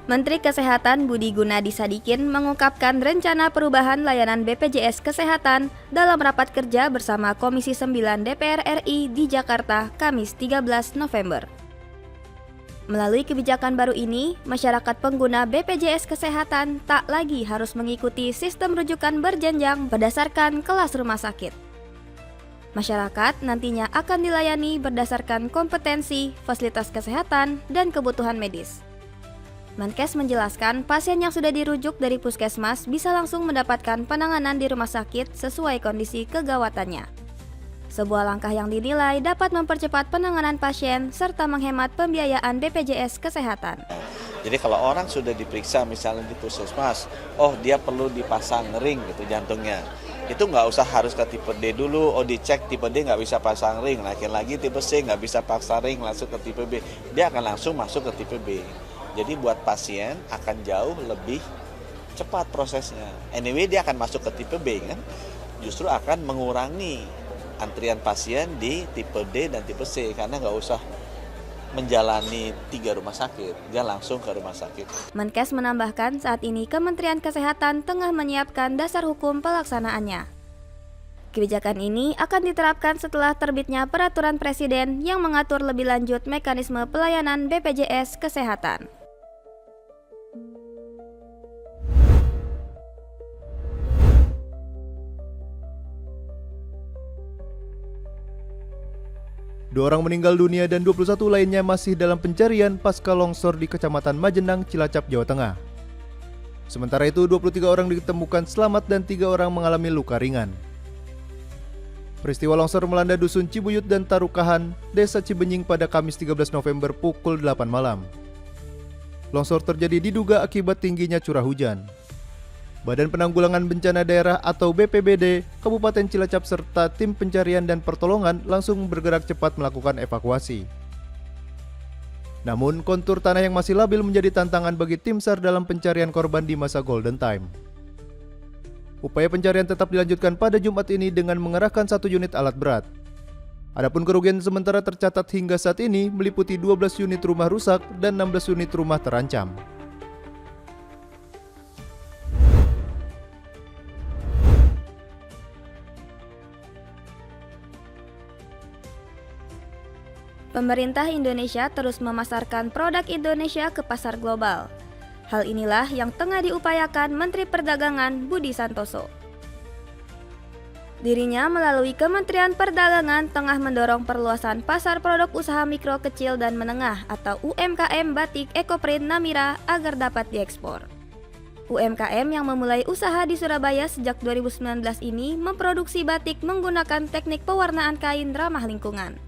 Menteri Kesehatan Budi Gunadi Sadikin mengungkapkan rencana perubahan layanan BPJS Kesehatan dalam rapat kerja bersama Komisi 9 DPR RI di Jakarta, Kamis 13 November. Melalui kebijakan baru ini, masyarakat pengguna BPJS Kesehatan tak lagi harus mengikuti sistem rujukan berjenjang berdasarkan kelas rumah sakit. Masyarakat nantinya akan dilayani berdasarkan kompetensi, fasilitas kesehatan, dan kebutuhan medis. Menkes menjelaskan pasien yang sudah dirujuk dari puskesmas bisa langsung mendapatkan penanganan di rumah sakit sesuai kondisi kegawatannya. Sebuah langkah yang dinilai dapat mempercepat penanganan pasien serta menghemat pembiayaan BPJS Kesehatan. Jadi kalau orang sudah diperiksa misalnya di puskesmas, dia perlu dipasang ring gitu jantungnya. Itu nggak usah harus ke tipe D dulu, dicek tipe D nggak bisa pasang ring, lagi tipe C nggak bisa pasang ring langsung ke tipe B. Dia akan langsung masuk ke tipe B. Jadi buat pasien akan jauh lebih cepat prosesnya. Anyway dia akan masuk ke tipe B kan, justru akan mengurangi antrian pasien di tipe D dan tipe C karena nggak usah menjalani 3 rumah sakit, dia langsung ke rumah sakit. Menkes menambahkan saat ini Kementerian Kesehatan tengah menyiapkan dasar hukum pelaksanaannya. Kebijakan ini akan diterapkan setelah terbitnya peraturan presiden yang mengatur lebih lanjut mekanisme pelayanan BPJS Kesehatan. Dua orang meninggal dunia dan 21 lainnya masih dalam pencarian pasca longsor di Kecamatan Majenang, Cilacap, Jawa Tengah. Sementara itu, 23 orang ditemukan selamat dan 3 orang mengalami luka ringan. Peristiwa longsor melanda Dusun Cibuyut dan Tarukahan, Desa Cibenying pada Kamis 13 November pukul 8 malam. Longsor terjadi diduga akibat tingginya curah hujan. Badan Penanggulangan Bencana Daerah atau BPBD Kabupaten Cilacap serta tim pencarian dan pertolongan langsung bergerak cepat melakukan evakuasi. Namun, kontur tanah yang masih labil menjadi tantangan bagi tim SAR dalam pencarian korban di masa golden time. Upaya pencarian tetap dilanjutkan pada Jumat ini dengan mengerahkan 1 unit alat berat. Adapun kerugian sementara tercatat hingga saat ini meliputi 12 unit rumah rusak dan 16 unit rumah terancam. Pemerintah Indonesia terus memasarkan produk Indonesia ke pasar global. Hal inilah yang tengah diupayakan Menteri Perdagangan Budi Santoso. Dirinya melalui Kementerian Perdagangan tengah mendorong perluasan pasar produk usaha mikro, kecil, dan menengah atau UMKM batik Ekoprint Namira agar dapat diekspor. UMKM yang memulai usaha di Surabaya sejak 2019 ini memproduksi batik menggunakan teknik pewarnaan kain ramah lingkungan,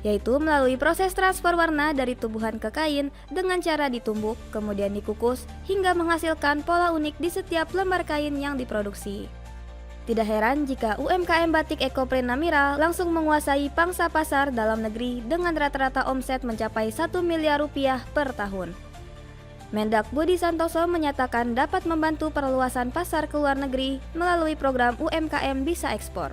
yaitu melalui proses transfer warna dari tumbuhan ke kain dengan cara ditumbuk, kemudian dikukus, hingga menghasilkan pola unik di setiap lembar kain yang diproduksi. Tidak heran jika UMKM batik Ekoprint Namira langsung menguasai pangsa pasar dalam negeri dengan rata-rata omset mencapai 1 miliar rupiah per tahun. Mendak Budi Santoso menyatakan dapat membantu perluasan pasar ke luar negeri melalui program UMKM Bisa Ekspor.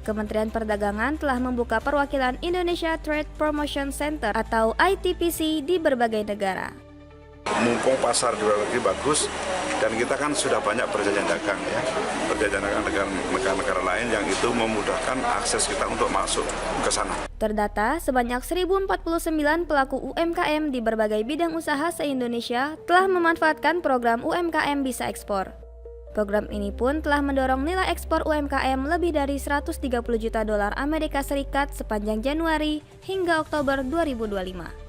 Kementerian Perdagangan telah membuka perwakilan Indonesia Trade Promotion Center atau ITPC di berbagai negara. Mumpung pasar di luar negeri bagus dan kita kan sudah banyak perjanjian dagang perjanjian dagang dengan negara-negara lain yang itu memudahkan akses kita untuk masuk ke sana. Terdata sebanyak 1049 pelaku UMKM di berbagai bidang usaha se-Indonesia telah memanfaatkan program UMKM Bisa Ekspor. Program ini pun telah mendorong nilai ekspor UMKM lebih dari 130 juta dolar Amerika Serikat sepanjang Januari hingga Oktober 2025.